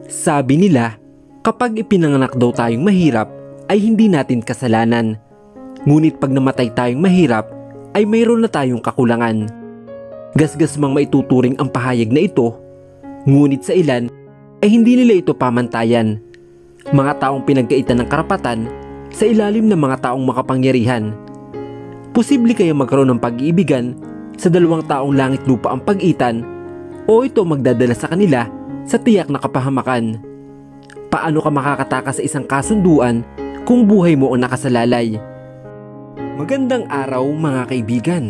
Sabi nila, kapag ipinanganak daw tayong mahirap ay hindi natin kasalanan. Ngunit pag namatay tayong mahirap ay mayroon na tayong kakulangan. Gasgas mang maituturing ang pahayag na ito, ngunit sa ilan ay hindi nila ito pamantayan. Mga taong pinagkaitan ng karapatan sa ilalim ng mga taong makapangyarihan. Posible kaya magkaroon ng pag-iibigan sa dalawang taong langit lupa ang pag-itan o ito magdadala sa kanila sa tiyak na kapahamakan? Paano ka makakatakas sa isang kasunduan kung buhay mo ang nakasalalay? Magandang araw mga kaibigan.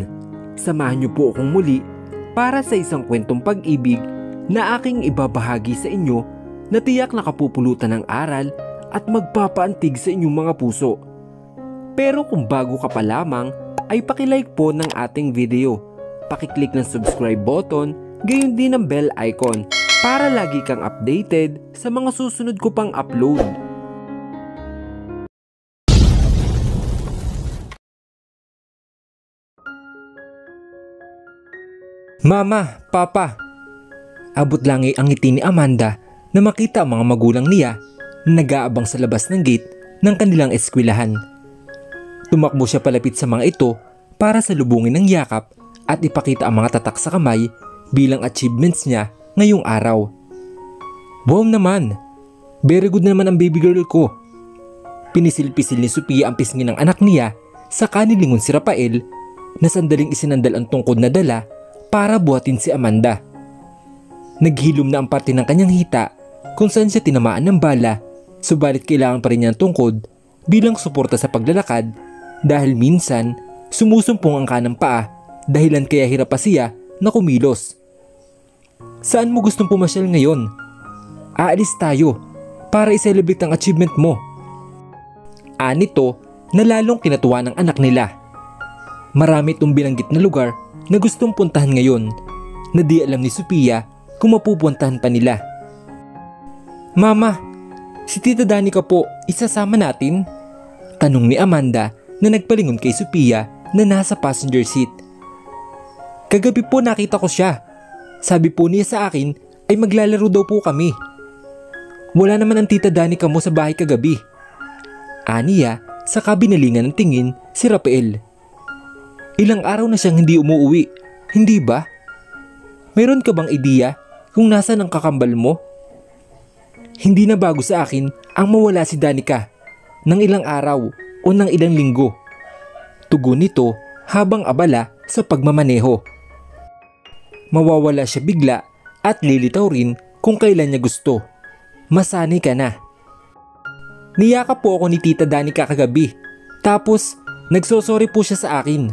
Samahan niyo po akong muli para sa isang kwentong pag-ibig na aking ibabahagi sa inyo na tiyak na kapupulutan ng aral at magpapaantig sa inyong mga puso. Pero kung bago ka pa lamang ay pakilike po ng ating video. Pakiclick ng subscribe button, gayon din ang bell icon para lagi kang updated sa mga susunod ko pang upload. Mama, Papa. Abot langit ang ngiti ni Amanda na makita ang mga magulang niya na nag-aabang sa labas ng gate ng kanilang eskwelahan. Tumakbo siya palapit sa mga ito para salubungin ng yakap at ipakita ang mga tatak sa kamay bilang achievements niya ngayong araw. Wow naman! Very good naman ang baby girl ko. Pinisil-pisil ni Sophia ang pisngi ng anak niya sa kanilingon si Rafael na sandaling isinandal ang tungkod na dala para buhatin si Amanda. Naghilom na ang parte ng kanyang hita kung saan siya tinamaan ng bala, subalit kailangan pa rin niya ang tungkod bilang suporta sa paglalakad dahil minsan sumusumpong ang kanang paa dahilan kaya hirap pa siya na kumilos. Saan mo gustong pumasyal ngayon? Aalis tayo para i-celebrate ang achievement mo. Anito na lalong kinatuwa ng anak nila. Marami itong binanggit na lugar na gustong puntahan ngayon na di alam ni Sophia kung mapupuntahan pa nila. Mama, si Tita Danica po, isasama natin? Tanong ni Amanda na nagpalingon kay Sophia na nasa passenger seat. Kagabi po nakita ko siya. Sabi po niya sa akin ay maglalaro daw po kami. Wala naman ang Tita Danica mo sa bahay kagabi. Aniya sa kabinalingan ng tingin si Rafael. Ilang araw na siyang hindi umuuwi, hindi ba? Meron ka bang ideya kung nasaan ang kakambal mo? Hindi na bago sa akin ang mawala si Danica ng ilang araw o ng ilang linggo. Tugon nito habang abala sa pagmamaneho. Mawawala siya bigla at lilitaw rin kung kailan niya gusto. Masanay ka na. Niyakap po ako ni Tita Danica kagabi, tapos nagsosorry po siya sa akin.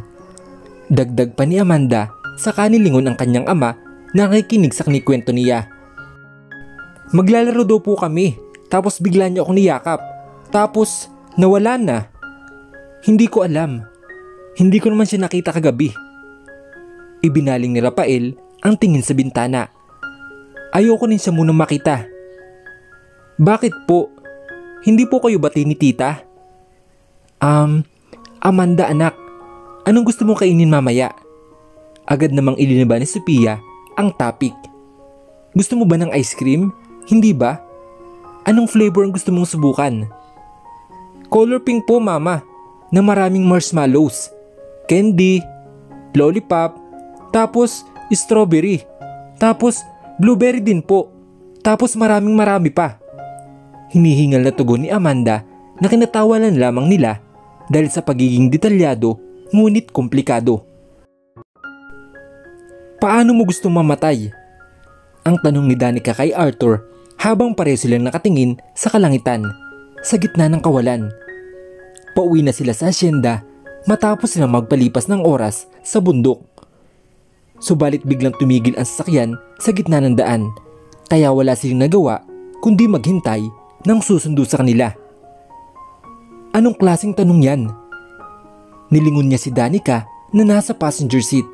Dagdag pa ni Amanda sa kanilingon ang kanyang ama na nakikinig sa kinikwento niya. Maglalaro daw po kami, tapos bigla niya ako niyakap, tapos nawala na. Hindi ko alam. Hindi ko naman siya nakita kagabi. Ibinaling ni Rafael ang tingin sa bintana. Ayoko rin siya munang makita. Bakit po? Hindi po kayo bati ni Tita? Amanda anak, anong gusto mong kainin mamaya? Agad namang iliniba ni Sophia ang topic. Gusto mo ba ng ice cream? Hindi ba? Anong flavor ang gusto mong subukan? Color pink po mama, na maraming marshmallows, candy, lollipop, tapos strawberry, tapos blueberry din po, tapos marami pa. Hinihingal na tugon ni Amanda na kinatawanan lamang nila dahil sa pagiging detalyado ngunit komplikado. Paano mo gustong mamatay? Ang tanong ni Danica kay Arthur habang pareho silang nakatingin sa kalangitan sa gitna ng kawalan. Pauwi na sila sa asyenda matapos silang magpalipas ng oras sa bundok. Subalit biglang tumigil ang sasakyan sa gitna ng daan, kaya wala silang nagawa kundi maghintay ng susundo sa kanila. Anong klaseng tanong yan? Nilingon niya si Danica na nasa passenger seat.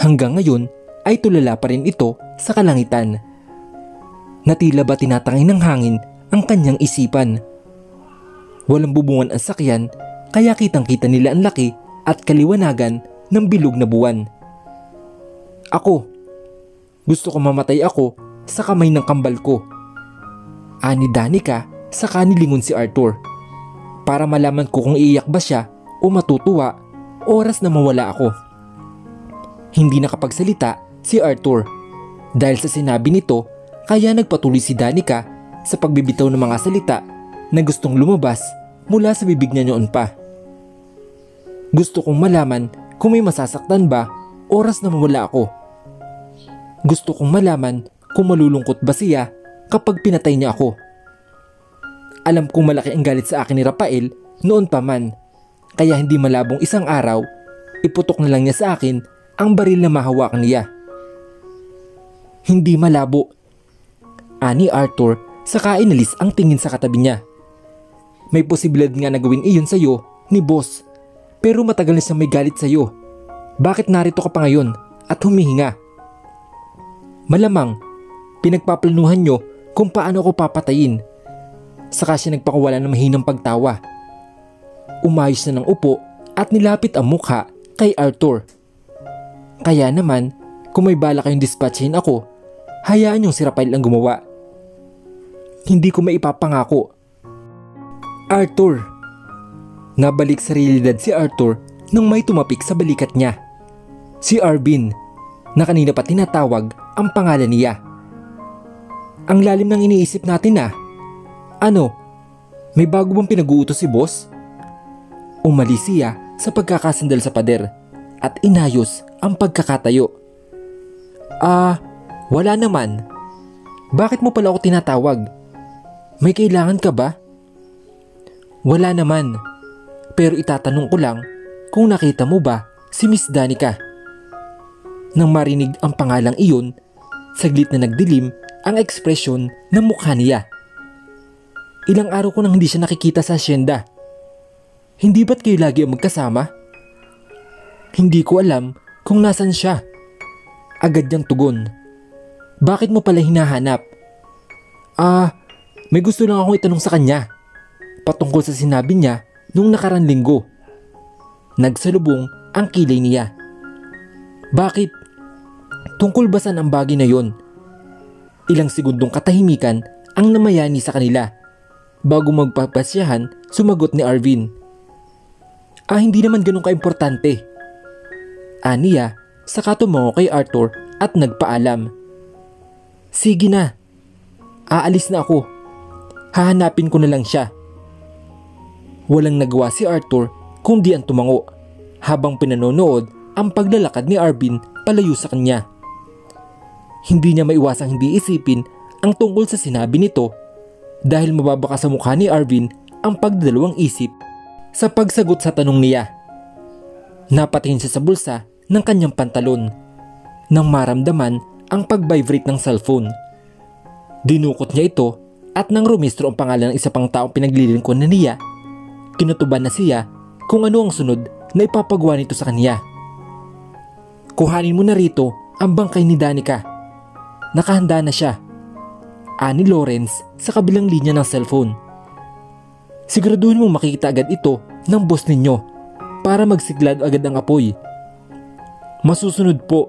Hanggang ngayon ay tulala pa rin ito sa kalangitan. Natila ba tinatangay ng hangin ang kanyang isipan. Walang bubungan ang sakyan kaya kitang-kita nila ang laki at kaliwanagan ng bilog na buwan. Ako, gusto ko mamatay ako sa kamay ng kambal ko. Ani Danica saka nilingon si Arthur. Para malaman ko kung iiyak ba siya o matutuwa, oras na mawala ako. Hindi nakapagsalita si Arthur. Dahil sa sinabi nito, kaya nagpatuloy si Danica sa pagbibitaw ng mga salita na gustong lumabas mula sa bibig niya noon pa. Gusto kong malaman kung may masasaktan ba oras na mawala ako. Gusto kong malaman kung malulungkot ba siya kapag pinatay niya ako. Alam kong malaki ang galit sa akin ni Rafael noon pa man, kaya hindi malabong isang araw, iputok na lang niya sa akin ang baril na mahawakan niya. Hindi malabo, ani Arthur saka inalis ang tingin sa katabi niya. May posibilidad nga na gawin iyon sa'yo ni boss, pero matagal na siyang may galit sa'yo. Bakit narito ka pa ngayon at humihinga? Malamang pinagpaplanuhan niyo kung paano ako papatayin. Saka siya nagpakawala ng mahinang pagtawa. Umayos na ng upo at nilapit ang mukha kay Arthur. Kaya naman, kung may bala kayong dispatchin ako, hayaan yung si Rafael ang gumawa. Hindi ko maipapangako. Arthur. Nabalik sa realidad si Arthur nang may tumapik sa balikat niya. Si Arvin, na kanina pa tinatawag ang pangalan niya. Ang lalim ng iniisip natin ah. Ano? May bago bang pinag-uutos si boss? Umalis siya sa pagkakasandal sa pader at inayos ang pagkakatayo. Wala naman. Bakit mo pala ako tinatawag? May kailangan ka ba? Wala naman. Pero itatanong ko lang kung nakita mo ba si Miss Danica. Nang marinig ang pangalang iyon, saglit na nagdilim ang ekspresyon ng mukha niya. Ilang araw ko nang hindi siya nakikita sa asyenda. Hindi ba't kayo lagi ang magkasama? Hindi ko alam kung nasan siya. Agad niyang tugon. Bakit mo pala hinahanap? May gusto lang akong itanong sa kanya. Patungkol sa sinabi niya nung nakarang linggo. Nagsalubong ang kilay niya. Bakit? Tungkol ba saan ang bagay na yon? Ilang segundong katahimikan ang namayani sa kanila. Bago magpapasyahan, sumagot ni Arvin. Hindi naman ganun kaimportante. Aniya, saka tumango kay Arthur at nagpaalam. Sige na. Aalis na ako. Hahanapin ko na lang siya. Walang nagawa si Arthur kundi ang tumango habang pinanonood ang paglalakad ni Arvin palayo sa kanya. Hindi niya maiwasang hindi isipin ang tungkol sa sinabi nito dahil mababaka sa mukha ni Arvin ang pagdalawang isip sa pagsagot sa tanong niya. Napatingin siya sa bulsa ng kanyang pantalon nang maramdaman ang pag-vibrate ng cellphone. Dinukot niya ito at nang rumistro ang pangalan ng isa pang taong pinaglilingkod na niya, kinutuban na siya kung ano ang sunod na ipapagawa nito sa kanya. Kuhanin mo na rito ang bangkay ni Danica. Nakahanda na siya. Ani Lawrence sa kabilang linya ng cellphone. Siguraduhin mong makikita agad ito ng boss ninyo para magsiglad agad ang apoy. Masusunod po.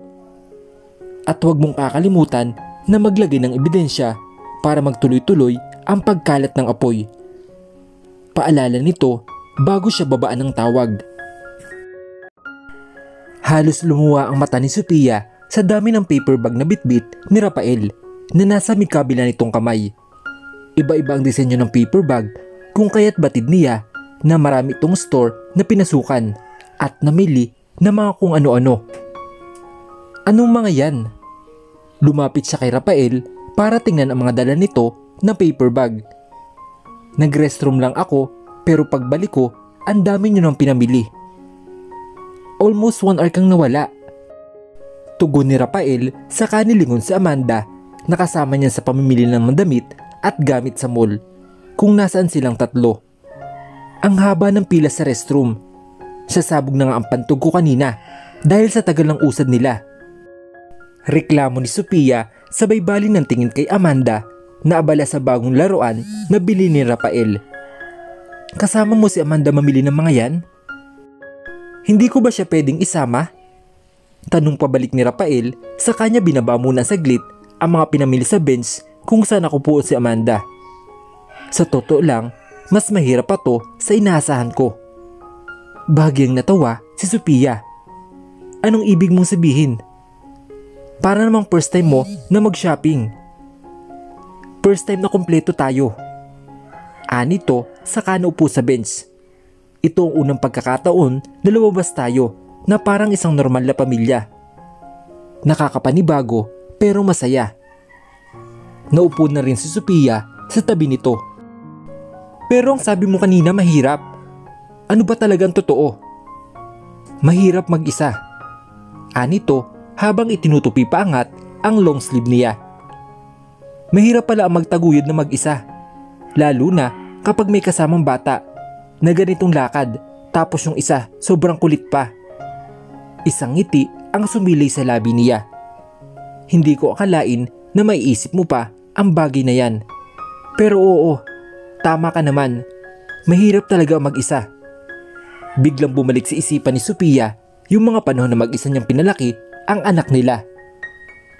At huwag mong kakalimutan na maglagay ng ebidensya para magtuloy-tuloy ang pagkalat ng apoy. Paalala nito bago siya babaan ng tawag. Halos lumuwa ang mata ni Sophia sa dami ng paper bag na bitbit ni Rafael na nasa may kabila nitong kamay. Iba-iba ang disenyo ng paper bag kung kaya't batid niya na marami itong store na pinasukan at namili na mga kung ano-ano. Anong mga yan? Lumapit siya kay Rafael para tingnan ang mga dala nito na paper bag. Nag-restroom lang ako pero pagbalik ko, ang dami nyo nang pinamili. Almost 1 hour kang nawala. Tugon ni Rafael sa kanilingon si Amanda na kasama niya sa pamimili ng mandamit at gamit sa mall kung nasaan silang tatlo. Ang haba ng pila sa restroom. Sasabog na nga ang pantog ko kanina dahil sa tagal ng usad nila. Reklamo ni Sophia sabay bali ng tingin kay Amanda na abala sa bagong laruan na bili ni Rafael. Kasama mo si Amanda mamili ng mga yan? Hindi ko ba siya pwedeng isama? Tanong pabalik ni Rafael sa kanya binaba muna saglit ang mga pinamili sa bench kung saan nakaupo si Amanda. Sa totoo lang, mas mahirap pa to sa inaasahan ko. Bahagyang natawa si Sophia. Anong ibig mong sabihin? Para namang first time mo na mag-shopping. First time na kumpleto tayo. Anito saka naupo sa bench. Ito ang unang pagkakataon na lumabas tayo na parang isang normal na pamilya. Nakakapanibago pero masaya. Naupo na rin si Sophia sa tabi nito. Pero ang sabi mo kanina mahirap. Ano ba talagang totoo? Mahirap mag-isa. Anito habang itinutupi paangat ang long sleeve niya. Mahirap pala ang magtaguyod na mag-isa. Lalo na kapag may kasamang bata na ganitong lakad tapos yung isa sobrang kulit pa. Isang ngiti ang sumilay sa labi niya. Hindi ko akalain na maiisip mo pa ang bagay na yan. Pero oo, tama ka naman. Mahirap talaga mag-isa. Biglang bumalik sa isipan ni Sophia yung mga panahon na mag-isa niyang pinalaki ang anak nila.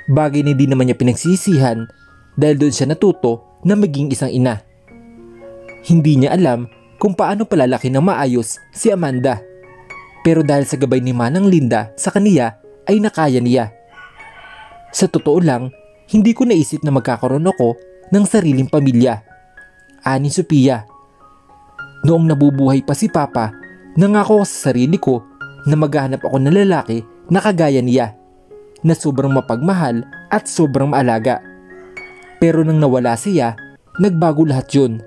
Bagay na di naman niya pinagsisihan dahil doon siya natuto na maging isang ina. Hindi niya alam kung paano palalaki ng maayos si Amanda. Pero dahil sa gabay ni Manang Linda sa kaniya ay nakaya niya. Sa totoo lang, hindi ko naisip na magkakaroon ako ng sariling pamilya. Ani Sophia. Noong nabubuhay pa si Papa, nangako ako sa sarili ko na maghahanap ako ng lalaki na kagaya niya, na sobrang mapagmahal at sobrang maalaga. Pero nang nawala siya, nagbago lahat yun.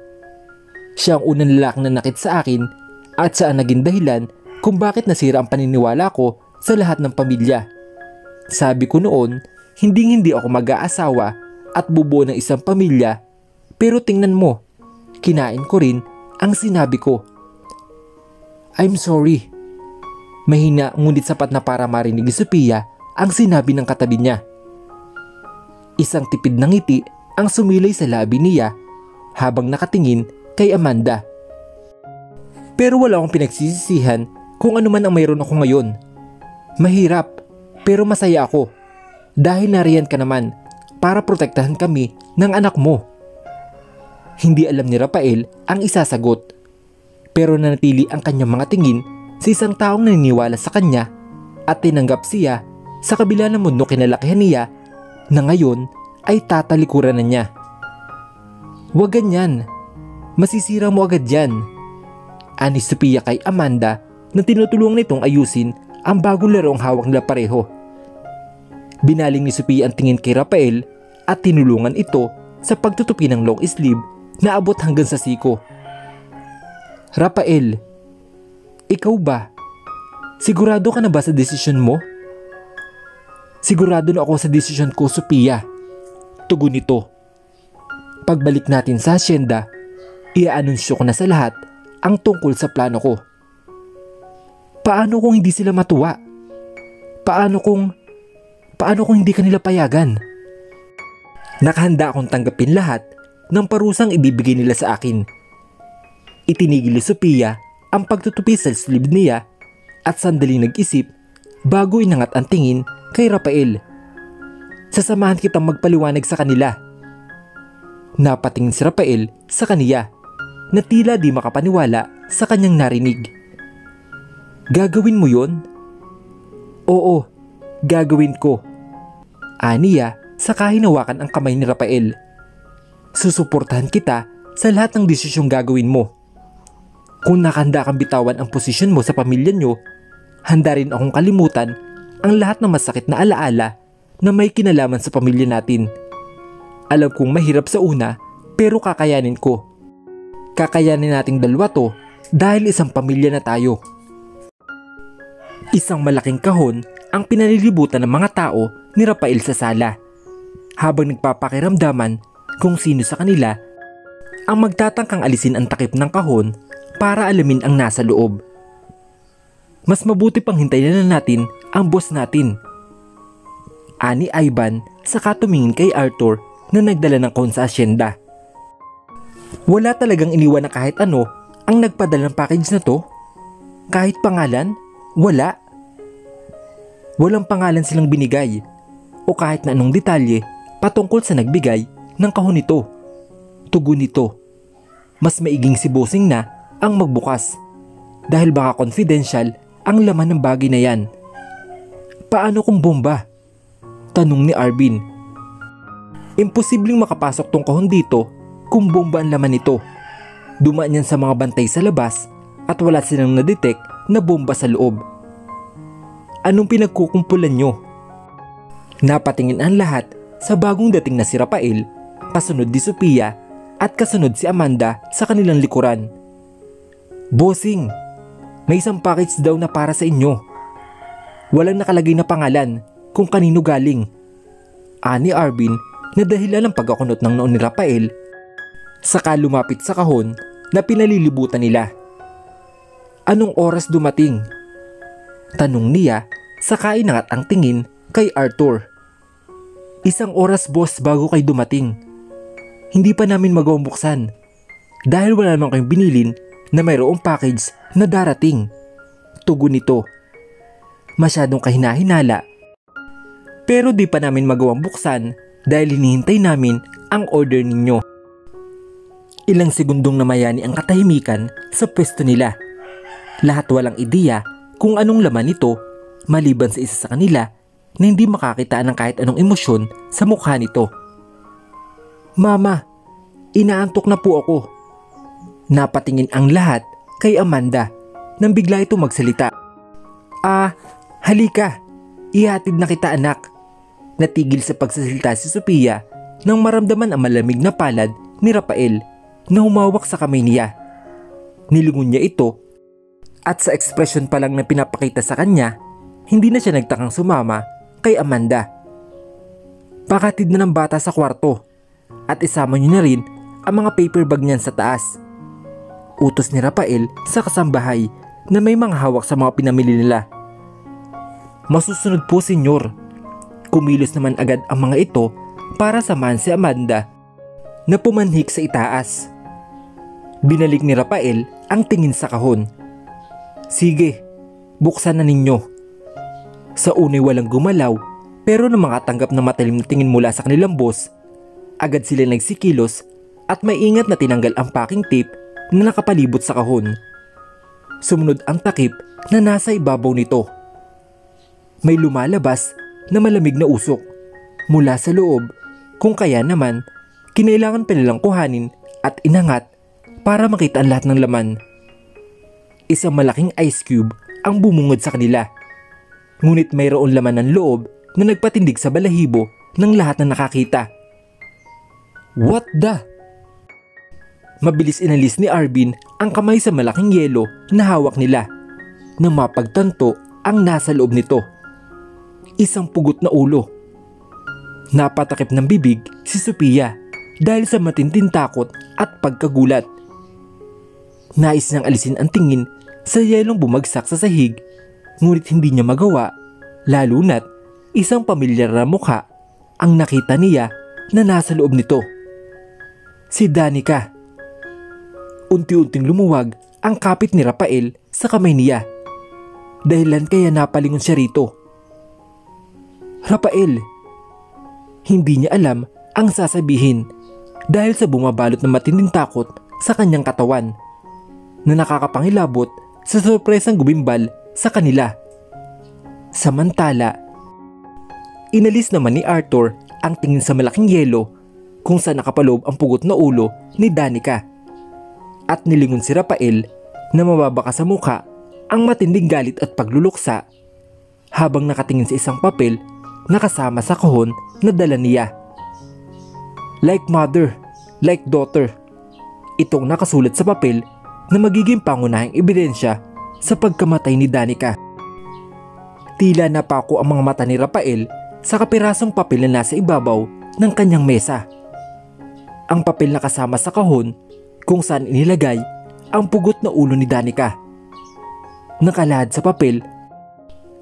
Siya ang unang lalaki na nakit sa akin at saan naging dahilan kung bakit nasira ang paniniwala ko sa lahat ng pamilya. Sabi ko noon, hindi ako mag-aasawa at bubuo ng isang pamilya, pero tingnan mo, kinain ko rin ang sinabi ko. I'm sorry. Mahina ngunit sapat na para marinig ni Sophia ang sinabi ng katabi niya. Isang tipid na ngiti ang sumilay sa labi niya habang nakatingin kay Amanda. Pero wala akong pinagsisisihan kung ano man ang mayroon ako ngayon. Mahirap pero masaya ako dahil nariyan ka naman para protektahan kami ng anak mo. Hindi alam ni Rafael ang isasagot. Pero nanatili ang kanyang mga tingin sa isang taong naniniwala sa kanya at tinanggap siya sa kabila ng mundo kinalakihan niya na ngayon ay tatalikuran na niya. Huwag ganyan. Masisira mo agad yan. Ani Sophia kay Amanda na tinutulungan nitong ayusin ang bagong larong hawak nila pareho. Binaling ni Sophia ang tingin kay Rafael at tinulungan ito sa pagtutupi ng long sleeve na abot hanggang sa siko. Rafael, ikaw ba? Sigurado ka na ba sa desisyon mo? Sigurado na ako sa desisyon ko, Sophia. Tugon nito. Pagbalik natin sa asyenda, i-anunsyo ko na sa lahat ang tungkol sa plano ko. Paano kung hindi sila matuwa? Paano kung hindi kanila payagan? Nakahanda akong tanggapin lahat ng parusang ibibigay nila sa akin. Itinigil ni Sophia ang pagtutupi sa sleeve niya at sandaling nag-isip bago inangat ang tingin kay Rafael. Sasamahan kitang magpaliwanag sa kanila. Napatingin si Rafael sa kaniya na tila di makapaniwala sa kanyang narinig. Gagawin mo yon? Oo, gagawin ko. Aniya saka hinawakan ang kamay ni Rafael. Susuportahan kita sa lahat ng desisyong gagawin mo. Kung nakahanda kang bitawan ang posisyon mo sa pamilya nyo, handa rin akong kalimutan ang lahat ng masakit na alaala na may kinalaman sa pamilya natin. Alam kong mahirap sa una, pero kakayanin ko. Kakayanin nating dalawa to dahil isang pamilya na tayo. Isang malaking kahon ang pinalilibutan ng mga tao ni Rafael sa sala, habang nagpapakiramdaman kung sino sa kanila ang magtatangkang alisin ang takip ng kahon para alamin ang nasa loob. Mas mabuti pang hintayin na natin ang boss natin. Ani Ivan saka tumingin kay Arthur na nagdala ng kahon sa asyenda. Wala talagang iniwan na kahit ano ang nagpadala ng package na to? Kahit pangalan? Wala. Walang pangalan silang binigay o kahit na anong detalye patungkol sa nagbigay ng kahon nito. Tugon nito. mas maiging si bossing na ang magbukas dahil baka confidential ang laman ng bagay na yan. Paano kung bomba? Tanong ni Arvin. Imposibleng makapasok tong kahon dito kung bomba ang laman nito. Dumaan yan sa mga bantay sa labas at wala silang na-detect na bomba sa loob. Anong pinagkukumpulan nyo? Napatingin ang lahat sa bagong dating na si Rafael, kasunod ni Sophia at kasunod si Amanda sa kanilang likuran. Bossing, may isang package daw na para sa inyo. Walang nakalagay na pangalan kung kanino galing. Ani Arvin na dahilan ng pagkakunot ng noon ni Rafael, saka lumapit sa kahon na pinalilibutan nila. Anong oras dumating? Tanong niya saka inangat ang tingin kay Arthur. 1 oras boss bago kayo dumating. Hindi pa namin magawang buksan dahil wala naman kayong binilin na mayroong package na darating. Tugon nito. Masyadong kahinahinala. Pero di pa namin magawang buksan dahil hinihintay namin ang order ninyo. Ilang segundong namayani ang katahimikan sa pwesto nila. Lahat walang ideya kung anong laman nito maliban sa isa sa kanila na hindi makakita ng kahit anong emosyon sa mukha nito. Mama, inaantok na po ako. Napatingin ang lahat kay Amanda nang bigla ito magsalita. Halika, ihatid na kita anak. Natigil sa pagsasalita si Sophia nang maramdaman ang malamig na palad ni Rafael na humawak sa kamay niya. Nilingon niya ito at sa ekspresyon pa lang na pinapakita sa kanya, hindi na siya nagtakang sumama kay Amanda. Pakatid na ng bata sa kwarto at isama niyo na rin ang mga paper bag niyan sa taas. Utos ni Rafael sa kasambahay na may mga hawak sa mga pinamili nila. Masusunod po senyor. Kumilos naman agad ang mga ito para samahan si Amanda na pumanhik sa itaas. Binalik ni Rafael ang tingin sa kahon. Sige, buksan na ninyo. Sa unay walang gumalaw pero nang makatanggap ng matalim na tingin mula sa kanilang boss, agad sila nagsikilos at may ingat na tinanggal ang packing tape na nakapalibot sa kahon. Sumunod ang takip na nasa ibabaw nito. May lumalabas na malamig na usok mula sa loob, kung kaya naman kinailangan pa nilang kuhanin at inangat para makita ang lahat ng laman. Isang malaking ice cube ang bumungod sa kanila, ngunit mayroon laman ng loob na nagpatindig sa balahibo ng lahat na nakakita. What the? Mabilis inalis ni Arvin ang kamay sa malaking yelo na hawak nila nang mapagtanto ang nasa loob nito. Isang pugot na ulo. Napatakip ng bibig si Sophia dahil sa matinding takot at pagkagulat. Nais niyang alisin ang tingin sa yelong bumagsak sa sahig, ngunit hindi niya magawa, lalo na't isang pamilyar na mukha ang nakita niya na nasa loob nito. Si Danica. Unti-unting lumuwag ang kapit ni Rafael sa kamay niya. Dahilan kaya napalingon siya rito. Rafael. Hindi niya alam ang sasabihin dahil sa bumabalot ng matinding takot sa kanyang katawan na nakakapangilabot sa sorpresang gumimbal sa kanila. Samantala, inalis naman ni Arthur ang tingin sa malaking yelo kung saan nakapaloob ang pugot na ulo ni Danica at nilingon si Rafael na mababaka sa mukha ang matinding galit at pagluluksa habang nakatingin sa isang papel na kasama sa kahon na dala niya. Like mother, like daughter. Itong nakasulat sa papel na magiging pangunahing ebidensya sa pagkamatay ni Danica. Tila napako ang mga mata ni Rafael sa kapirasong papel na nasa ibabaw ng kanyang mesa. Ang papel na kasama sa kahon kung saan inilagay ang pugot na ulo ni Danica. Nakalahad sa papel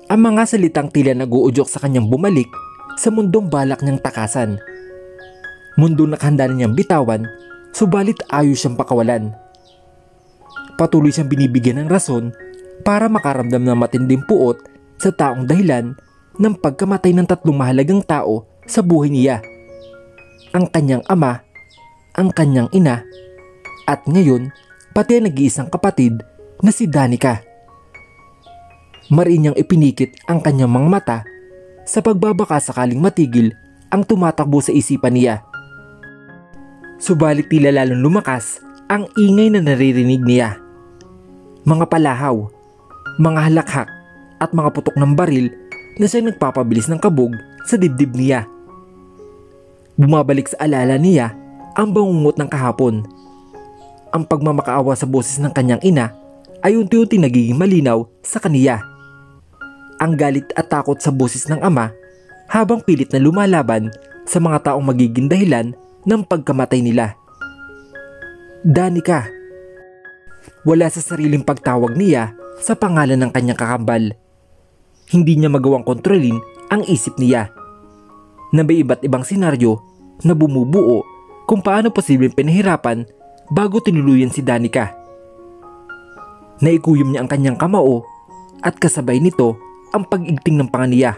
ang mga salitang tila nag-uudyok sa kanyang bumalik sa mundong balak niyang takasan. Mundong nakahanda na niyang bitawan, subalit ayaw siyang pakawalan. Patuloy siyang binibigyan ng rason para makaramdam ng matinding puot sa taong dahilan ng pagkamatay ng 3 mahalagang tao sa buhay niya. Ang kanyang ama, ang kanyang ina, At ngayon, pati ang nag-iisang kapatid na si Danica. Mariin niyang ipinikit ang kanyang mga mata sa pagbabaka sakaling matigil ang tumatakbo sa isipan niya. Subalit tila lalong lumakas ang ingay na naririnig niya. Mga palahaw, mga halakhak at mga putok ng baril na siyang nagpapabilis ng kabog sa dibdib niya. Bumabalik sa alala niya ang bangungot ng kahapon. Ang pagmamakaawa sa boses ng kanyang ina ay unti-unti nagiging malinaw sa kaniya. Ang galit at takot sa boses ng ama habang pilit na lumalaban sa mga taong magiging dahilan ng pagkamatay nila. Danica. Wala sa sariling pagtawag niya sa pangalan ng kanyang kakambal. Hindi niya magawang kontrolin ang isip niya na may iba't ibang senaryo na bumubuo kung paano posibleng pinahirapan bago tinuluyan si Danica. Naikuyom niya ang kanyang kamao at kasabay nito ang pag-igting ng panga niya.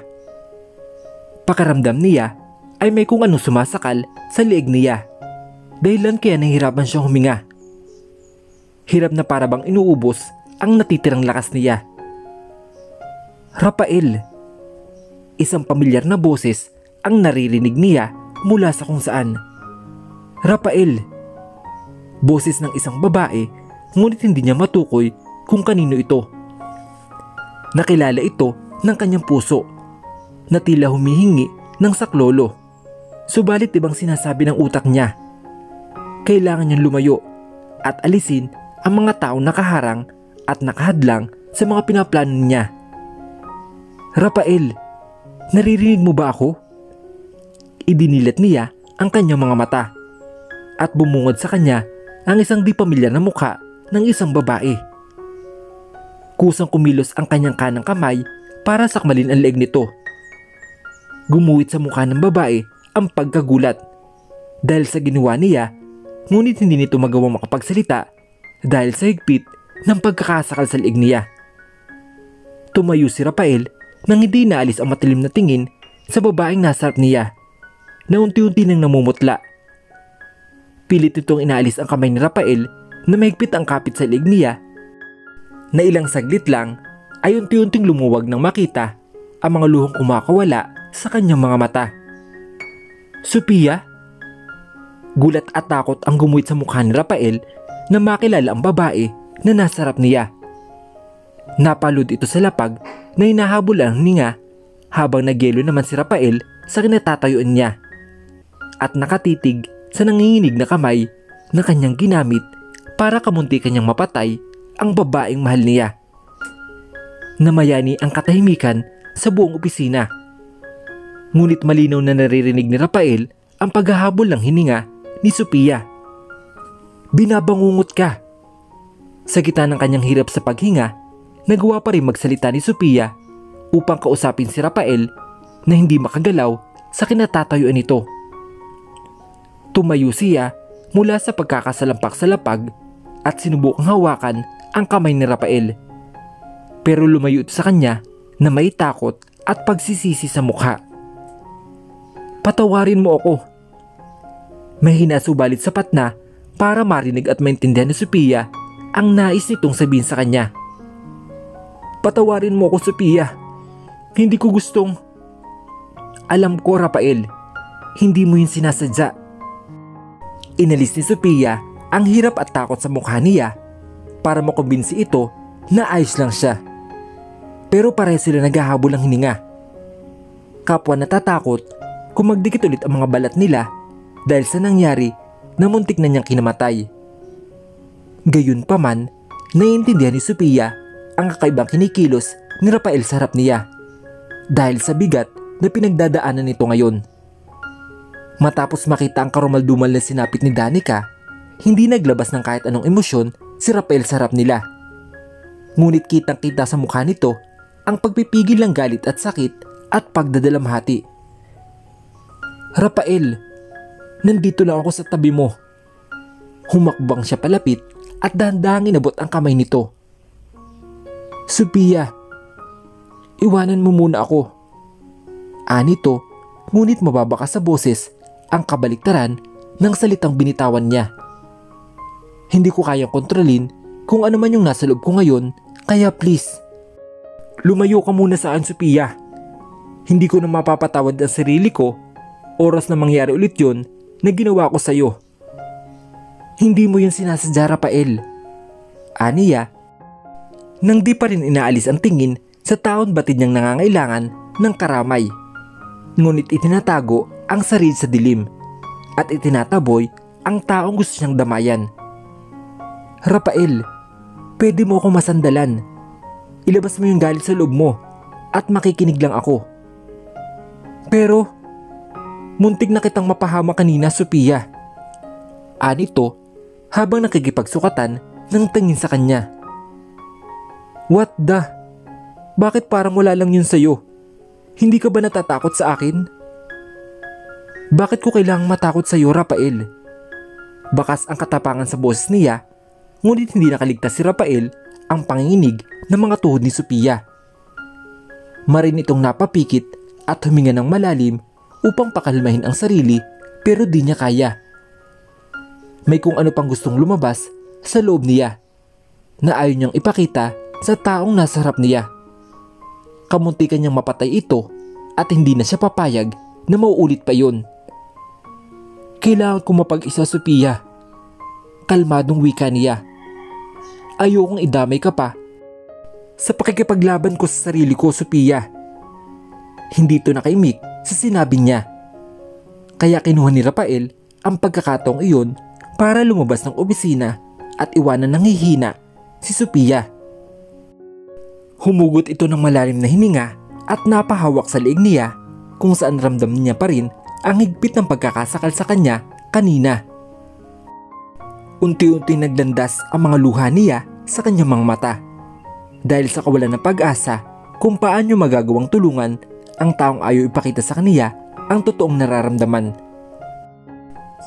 Pakaramdam niya ay may kung anong sumasakal sa leeg niya, dahilan kaya nahihirapan siyang huminga. Hirap na para bang inuubos ang natitirang lakas niya. Rafael. Isang pamilyar na boses ang naririnig niya mula sa kung saan. Rafael. Boses ng isang babae, ngunit hindi niya matukoy kung kanino ito. Nakilala ito ng kanyang puso na tila humihingi ng saklolo. Subalit ibang sinasabi ng utak niya. Kailangan niyang lumayo at alisin ang mga taong nakaharang at nakahadlang sa mga pinaplano niya. Rafael, naririnig mo ba ako? Idinilat niya ang kanyang mga mata at bumungod sa kanya ang isang di pamilyar na mukha ng isang babae. Kusang kumilos ang kanyang kanang kamay para sakmalin ang leeg nito. Gumuhit sa mukha ng babae ang pagkagulat dahil sa ginawa niya, ngunit hindi nito magawang makapagsalita dahil sa higpit ng pagkakasakal sa leeg niya. Tumayo si Rafael nang hindi naalis ang matilim na tingin sa babaeng nasa harap niya na unti-unti nang namumutla. Pilit itong inaalis ang kamay ni Rafael na mahigpit ang kapit sa leeg niya na ilang saglit lang ay unti-unting lumuwag nang makita ang mga luhong kumakawala sa kanyang mga mata. Sophia? Gulat at takot ang gumuhit sa mukha ni Rafael na makilala ang babae na nasa harap niya. Napalud ito sa lapag na hinahabol ang hininga habang nagyelo naman si Rafael sa kinatatayuan niya at nakatitig sa nanginginig na kamay na kanyang ginamit para kamunti kanyang mapatay ang babaeng mahal niya. Namayani ang katahimikan sa buong opisina. Ngunit malinaw na naririnig ni Rafael ang paghahabol ng hininga ni Sophia. Binabangungot ka. Sa gitna ng kanyang hirap sa paghinga, nagawa pa rin magsalita ni Sophia upang kausapin si Rafael na hindi makagalaw sa kinatatayuan nito. Tumayo siya mula sa pagkakasalampak sa lapag at sinubukang hawakan ang kamay ni Rafael. Pero lumayo ito sa kanya na may takot at pagsisisi sa mukha. Patawarin mo ako. Mahina subalit sapat na para marinig at maintindihan ni Sophia ang nais nitong sabihin sa kanya. Patawarin mo ako, Sophia. Hindi ko gustong... Alam ko, Rafael, hindi mo yun sinasadya. Inalis ni Sophia ang hirap at takot sa mukha niya para makumbinsi ito na ayos lang siya. Pero pareho sila naghahabol ng hininga. Kapwa natatakot kung magdikit ulit ang mga balat nila dahil sa nangyari na muntik na niyang kinamatay. Gayunpaman, naiintindihan ni Sophia ang kakaibang kinikilos ni Rafael sa harap niya dahil sa bigat na pinagdadaanan nito ngayon. Matapos makita ang karumaldumal na sinapit ni Danica, hindi naglabas ng kahit anong emosyon si Rafael sa harap nila. Ngunit kitang-kita sa mukha nito ang pagpipigil ng galit at sakit at pagdadalamhati. Rafael, nandito lang ako sa tabi mo. Humakbang siya palapit at dahan-dahang inabot ang kamay nito. Sophia, iwanan mo muna ako. Anito, ngunit mababa ka sa boses ang kabaliktaran ng salitang binitawan niya. Hindi ko kayang kontrolin kung ano man yung nasa loob ko ngayon, kaya please, lumayo ka muna sa akin, Sophia. Hindi ko na mapapatawad ang sarili ko, oras na mangyari ulit yun na ginawa ko sa'yo. Hindi mo yun sinasadya, Rafael. Aniya, nang di pa rin inaalis ang tingin sa taon batid niyang nangangailangan ng karamay. Ngunit itinatago ang sarili sa dilim at itinataboy ang taong gusto niyang damayan. Rafael, pwede mo akong masandalan. Ilabas mo yung galit sa loob mo at makikinig lang ako. Pero, muntik na kitang mapahama kanina, Sophia. Anito, habang nakikipagsukatan ng tingin sa kanya. What the? Bakit parang wala lang yun sa'yo? Hindi ka ba natatakot sa akin? Bakit ko kailangang matakot sa'yo, Rafael? Bakas ang katapangan sa boses niya, ngunit hindi nakaligtas si Rafael ang panginginig ng mga tuhod ni Sophia. Marin itong napapikit at huminga ng malalim upang pakalmahin ang sarili, pero di niya kaya. May kung ano pang gustong lumabas sa loob niya na ayaw niyang ipakita sa taong nasa harap niya. Kamuntikan niyang mapatay ito at hindi na siya papayag na mauulit pa yun. Kailangan ko mapag-isa, Sophia. Kalmadong wika niya. Ayokong idamay ka pa sa pakikipaglaban ko sa sarili ko, Sophia. Hindi ito nakaimik sa sinabi niya. Kaya kinuha ni Rafael ang pagkakataong iyon para lumabas ng opisina at iwanan ng hihina si Sophia. Humugot ito ng malalim na hininga at napahawak sa leeg niya kung saan ramdam niya pa rin ang higpit ng pagkakasakal sa kanya kanina. Unti-unti naglandas ang mga luha niya sa kanyang mga mata dahil sa kawalan ng pag-asa kung paano magagawang tulungan ang taong ayaw ipakita sa kaniya ang totoong nararamdaman.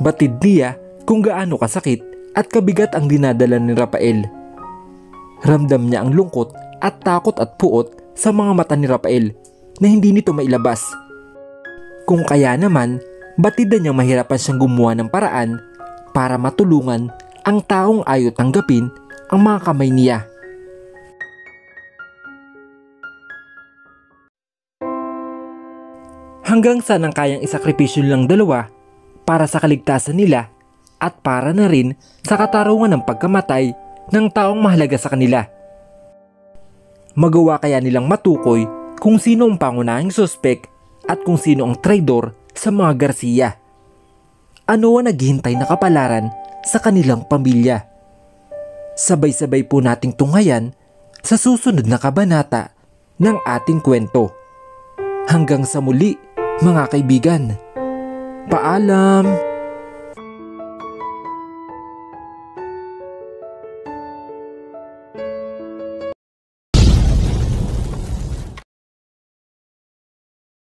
Batid niya kung gaano kasakit at kabigat ang dinadala ni Rafael. Ramdam niya ang lungkot at takot at puot sa mga mata ni Rafael na hindi nito mailabas. Kung kaya naman, batid na niyang mahirapan siyang gumawa ng paraan para matulungan ang taong ayaw tanggapin ang mga kamay niya. Hanggang saan ang kayang isakripisyo lang dalawa para sa kaligtasan nila at para na rin sa katarungan ng pagkamatay ng taong mahalaga sa kanila. Magawa kaya nilang matukoy kung sino ang pangunahing suspek at kung sino ang traidor sa mga Garcia? Ano ang naghihintay na kapalaran sa kanilang pamilya? Sabay-sabay po nating tunghayan sa susunod na kabanata ng ating kwento. Hanggang sa muli, mga kaibigan. Paalam!